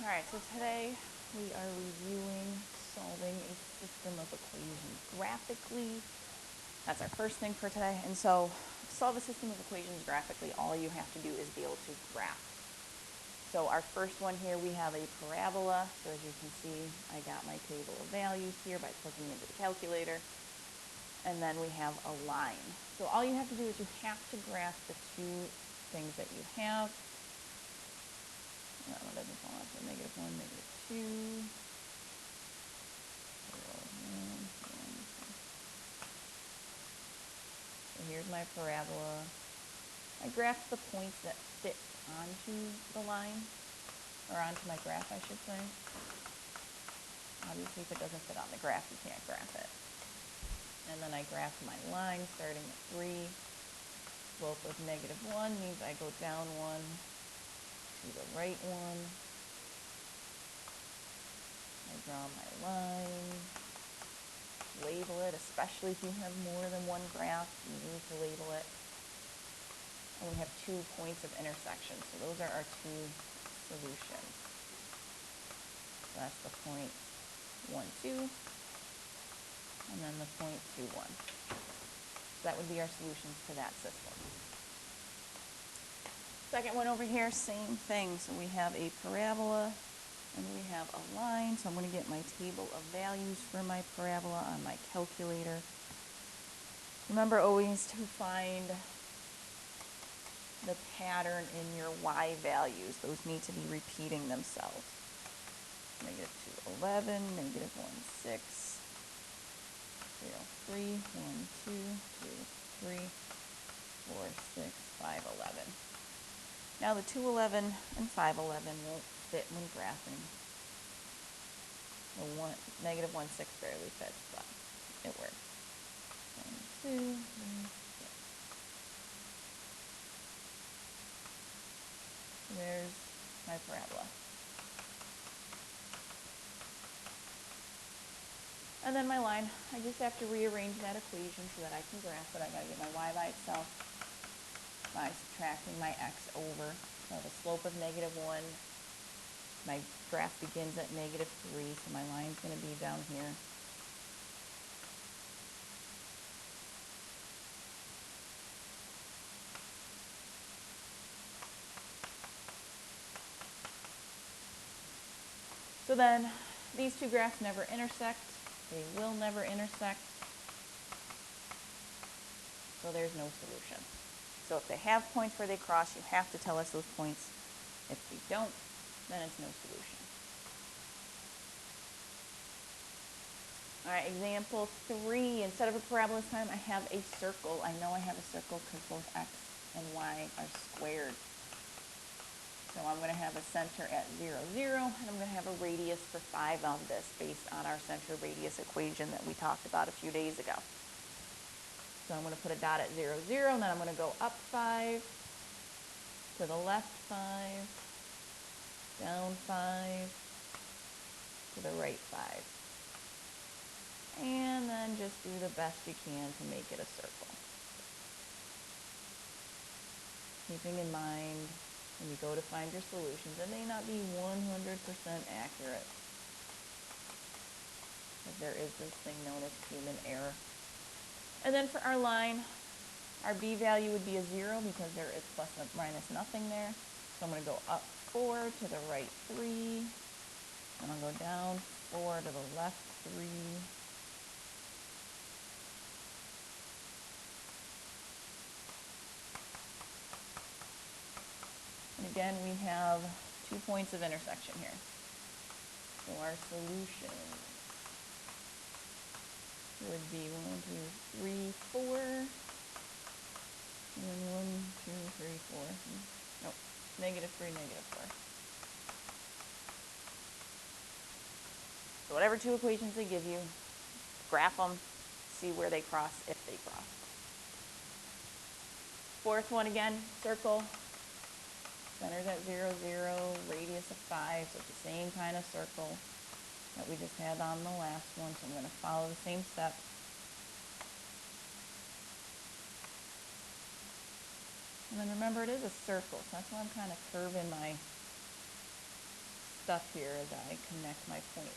Alright, so today we are reviewing solving a system of equations graphically. That's our first thing for today. And so to solve a system of equations graphically, all you have to do is be able to graph. So our first one here, we have a parabola. So as you can see, I got my table of values here by plugging into the calculator. And then we have a line. So all you have to do is you have to graph the two things that you have. That one doesn't fall off, so -1, -2. 0, 1, 1. So here's my parabola. I graph the points that fit onto the line, or onto my graph, I should say. Obviously, if it doesn't fit on the graph, you can't graph it. And then I graph my line starting at 3. Slope of -1 means I go down 1 to the right 1. I draw my line, label it, especially if you have more than one graph, you need to label it. And we have 2 points of intersection, so those are our 2 solutions. So that's the point 1, 2, and then the point 2, 1. So that would be our solutions to that system. Second one over here, same thing. So we have a parabola and we have a line. So I'm going to get my table of values for my parabola on my calculator. Remember always to find the pattern in your y values. Those need to be repeating themselves. -2, 11, -1, 6, 0, 3, 1, 2, 2, 3, 4, 6, 5, 11. Now the 2, 11 and 5, 11 won't fit when graphing. The -1, 6 barely fits, but it works. 1, 2, 3, 6. There's my parabola. And then my line, I just have to rearrange that equation so that I can graph it. I gotta get my y by itself by subtracting my x over. So the slope of -1, my graph begins at -3, so my line's gonna be down here. So then these 2 graphs never intersect. They will never intersect. So there's no solution. So if they have points where they cross, you have to tell us those points. If they don't, then it's no solution. All right, example 3. Instead of a parabola this time, I have a circle. I know I have a circle because both x and y are squared. So I'm going to have a center at 0, 0, and I'm going to have a radius for 5 of this based on our center radius equation that we talked about a few days ago. So I'm going to put a dot at 0, 0, and then I'm going to go up 5, to the left 5, down 5, to the right 5. And then just do the best you can to make it a circle. Keeping in mind, when you go to find your solutions, it may not be 100% accurate. Because there is this thing known as human error. And then for our line, our b value would be a 0 because there is plus or minus nothing there. So I'm going to go up 4, to the right 3, and I'll go down 4, to the left 3. And again, we have 2 points of intersection here. So our solution would be 1, 2, 3, 4. And then 1, 2, 3, 4. Nope, -3, -4. So whatever 2 equations they give you, graph them, see where they cross, if they cross. Fourth one again, circle. Center's at 0, 0, radius of 5, so it's the same kind of circle that we just had on the last one. So I'm going to follow the same steps. And then remember, it is a circle, so that's why I'm kind of curving my stuff here as I connect my points.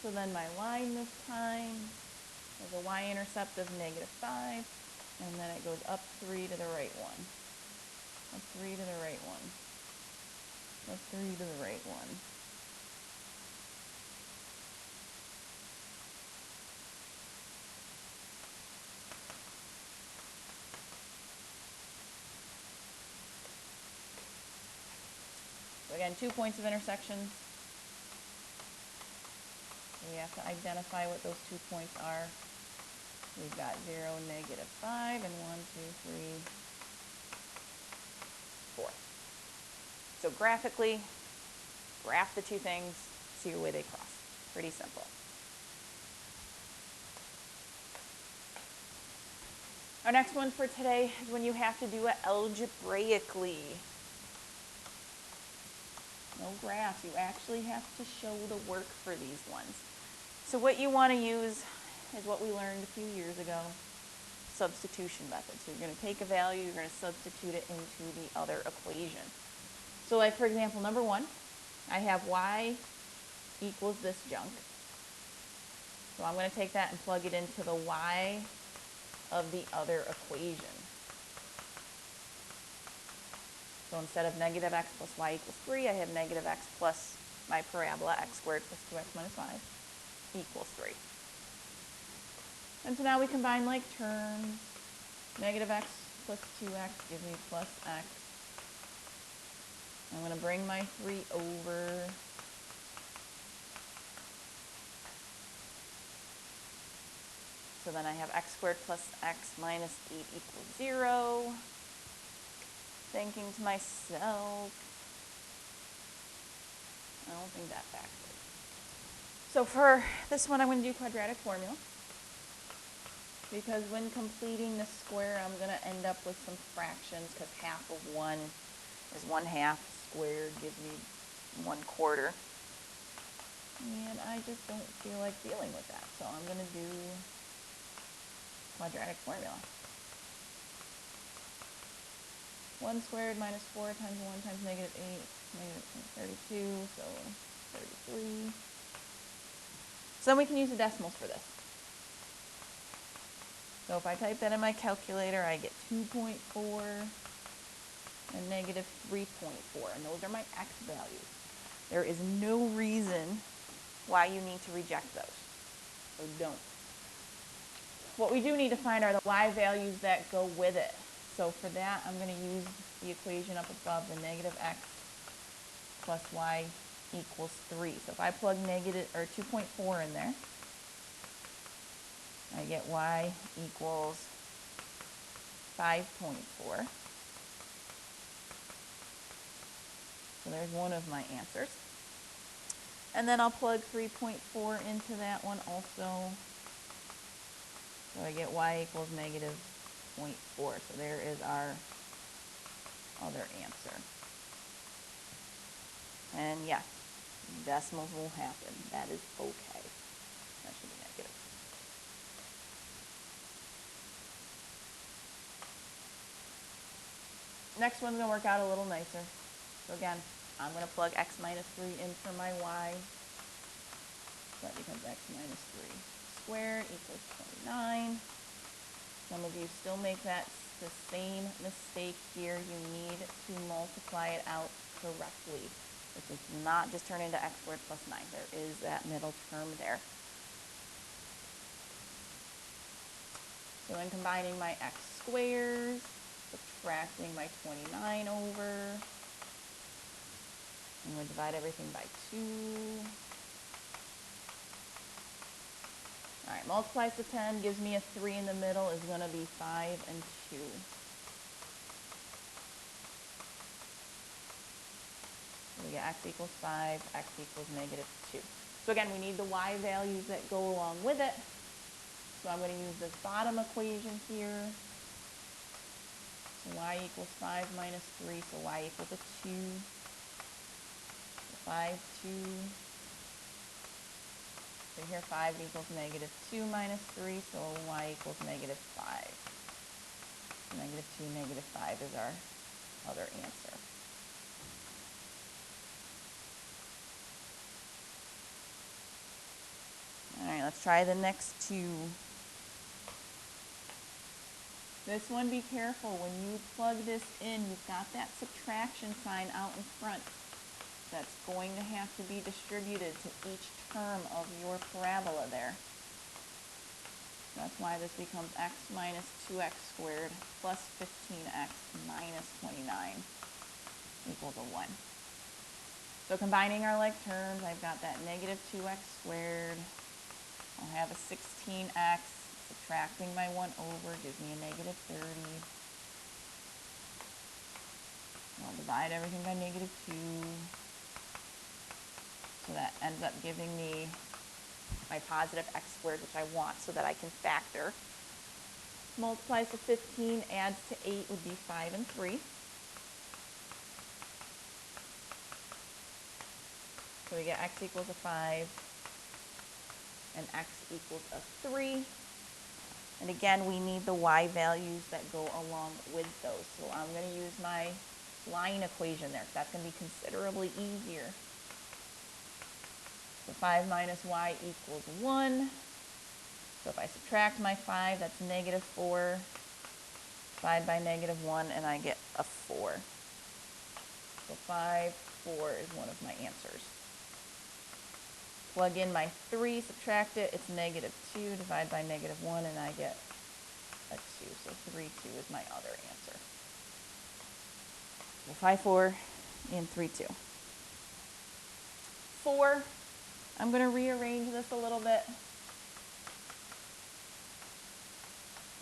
So then my line this time is a y-intercept of -5, and then it goes up 3 to the right 1. Up 3 to the right 1. Up 3 to the right 1. So again, 2 points of intersection. We have to identify what those 2 points are. We've got 0, -5, and 1, 2, 3, 4. So graphically, graph the 2 things, see where they cross. Pretty simple. Our next one for today is when you have to do it algebraically. No graphs, you actually have to show the work for these ones. So what you want to use is what we learned a few years ago, substitution method. So you're going to take a value, you're going to substitute it into the other equation. So like for example, number 1, I have y equals this junk. So I'm going to take that and plug it into the y of the other equation. So instead of -x plus y equals 3, I have -x plus my parabola x squared plus 2x minus 5 equals 3. And so now we combine like terms. -x plus 2x gives me plus x. I'm going to bring my 3 over. So then I have x squared plus x minus 8 equals 0. Thinking to myself, I don't think that factored. So for this one, I'm going to do quadratic formula. Because when completing the square, I'm going to end up with some fractions, because half of 1 is 1/2 squared, gives me 1/4. And I just don't feel like dealing with that. So I'm going to do quadratic formula. 1 squared minus 4 times 1 times -8, -32, so 33. So then we can use the decimals for this. So if I type that in my calculator, I get 2.4 and -3.4, and those are my x values. There is no reason why you need to reject those, so don't. What we do need to find are the y values that go with it. So for that, I'm going to use the equation up above, the -x plus y equals 3. So if I plug 2.4 in there, I get y equals 5.4. So there's one of my answers. And then I'll plug 3.4 into that one also. So I get y equals -0.4. So there is our other answer. And yes, decimals will happen. That is okay. That should be negative. Next one's going to work out a little nicer. So again, I'm going to plug x minus 3 in for my y. So that becomes x minus 3 squared equals 29. Some of you still make the same mistake here. You need to multiply it out correctly. It does not just turn into x squared plus 9. There is that middle term there. So then combining my x squares, subtracting my 29 over. I'm going to divide everything by 2. All right, multiplies to 10, gives me a 3 in the middle, is going to be 5 and 2. So we get x equals 5, x equals -2. So again, we need the y values that go along with it. So I'm going to use this bottom equation here. So y equals 5 minus 3, so y equals a 2. So 5, 2. So here 5 equals -2 minus 3, so y equals -5. Negative 2, negative 5 is our other answer. All right, let's try the next two. This one, be careful. When you plug this in, you've got that subtraction sign out in front. That's going to have to be distributed to each term of your parabola there. That's why this becomes x minus 2x squared plus 15x minus 29 equals a 1. So combining our like terms, I've got that negative 2x squared. I'll have a 16x. Subtracting my 1 over gives me a negative 30. I'll divide everything by negative 2. So that ends up giving me my positive x squared, which I want so that I can factor. Multiplies to 15, adds to 8 would be 5 and 3. So we get x equals a 5 and x equals a 3. And again, we need the y values that go along with those. So I'm going to use my line equation there. That's going to be considerably easier. So 5 minus y equals 1. So if I subtract my 5, that's negative 4. Divide by negative 1, and I get a 4. So 5, 4 is one of my answers. Plug in my 3, subtract it, it's negative 2. Divide by negative 1, and I get a 2. So 3, 2 is my other answer. So 5, 4, and 3, 2. 4, I'm going to rearrange this a little bit.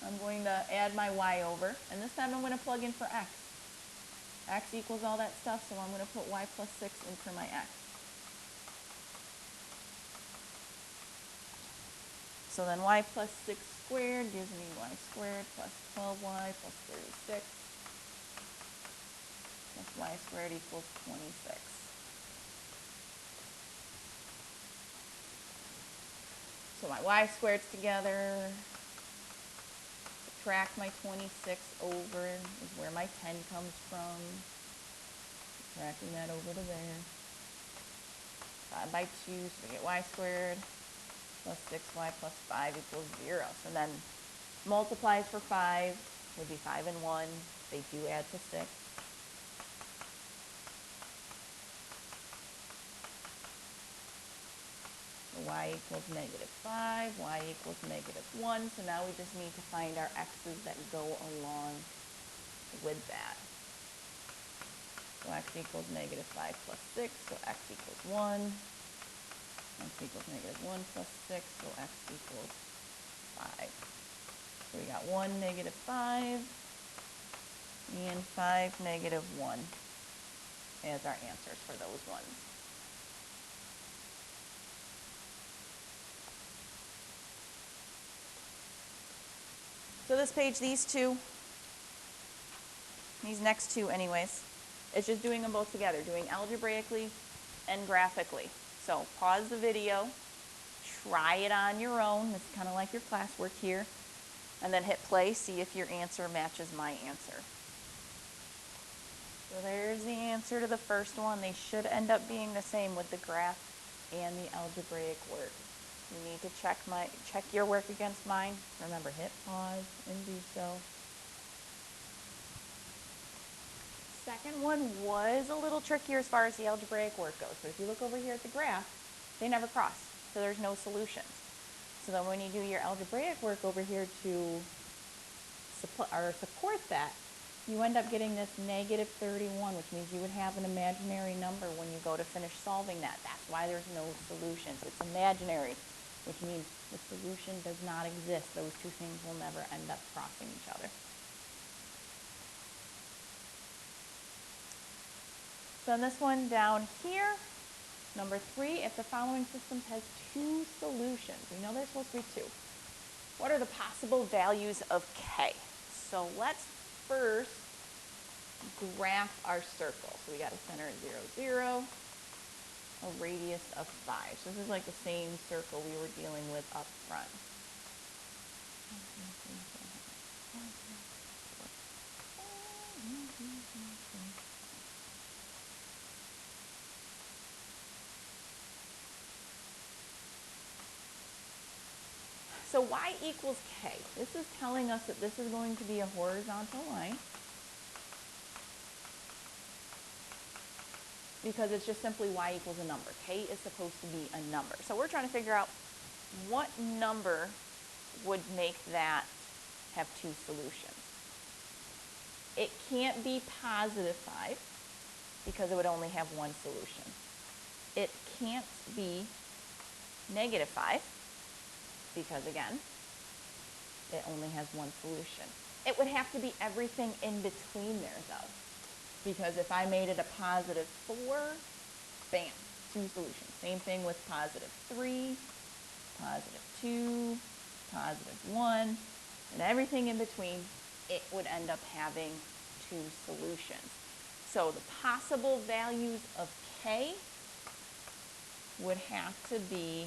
I'm going to add my y over, and this time I'm going to plug in for x. X equals all that stuff, so I'm going to put y plus 6 in for my x. So then y plus 6 squared gives me y squared plus 12y plus 36 plus y squared equals 26. So my y squareds together, subtract my 26 over is where my 10 comes from. Subtracting that over to there. Divide by 2, so we get y squared plus 6y plus 5 equals 0. So then multiplies for 5 would be 5 and 1. They do add to 6. So y equals negative 5, y equals negative 1. So now we just need to find our x's that go along with that. So x equals negative 5 plus 6, so x equals 1. X equals negative 1 plus 6, so x equals 5. So we got 1, negative 5, and 5, negative 1 as our answers for those ones. So this page, these next two anyways, it's just doing them both together, doing algebraically and graphically. So pause the video, try it on your own. It's kind of like your classwork here. And then hit play, see if your answer matches my answer. So there's the answer to the first one. They should end up being the same with the graph and the algebraic work. You need to check your work against mine. Remember, hit pause and do so. Second one was a little trickier as far as the algebraic work goes. But if you look over here at the graph, they never cross, so there's no solutions. So then when you do your algebraic work over here to support that, you end up getting this negative 31, which means you would have an imaginary number when you go to finish solving that. That's why there's no solutions. It's imaginary, which means the solution does not exist. Those two things will never end up crossing each other. So this one down here, number 3, if the following system has 2 solutions, we know there's supposed to be 2. What are the possible values of k? So let's first graph our circle. So we got a center at 0, 0, a radius of 5. So this is like the same circle we were dealing with up front. So y equals k. This is telling us that this is going to be a horizontal line because it's just simply y equals a number. K is supposed to be a number. So we're trying to figure out what number would make that have two solutions. It can't be positive 5 because it would only have one solution. It can't be negative 5 because, again, it only has one solution. It would have to be everything in between there, though, because if I made it a positive 4, bam, two solutions. Same thing with positive 3, positive 2, positive 1, and everything in between, it would end up having two solutions. So the possible values of k would have to be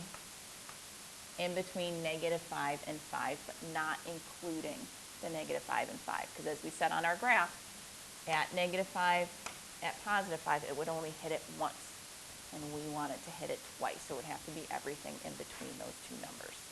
in between negative 5 and 5, but not including the negative 5 and 5. Because as we said on our graph, at negative 5, at positive 5, it would only hit it once. And we want it to hit it twice. So it would have to be everything in between those two numbers.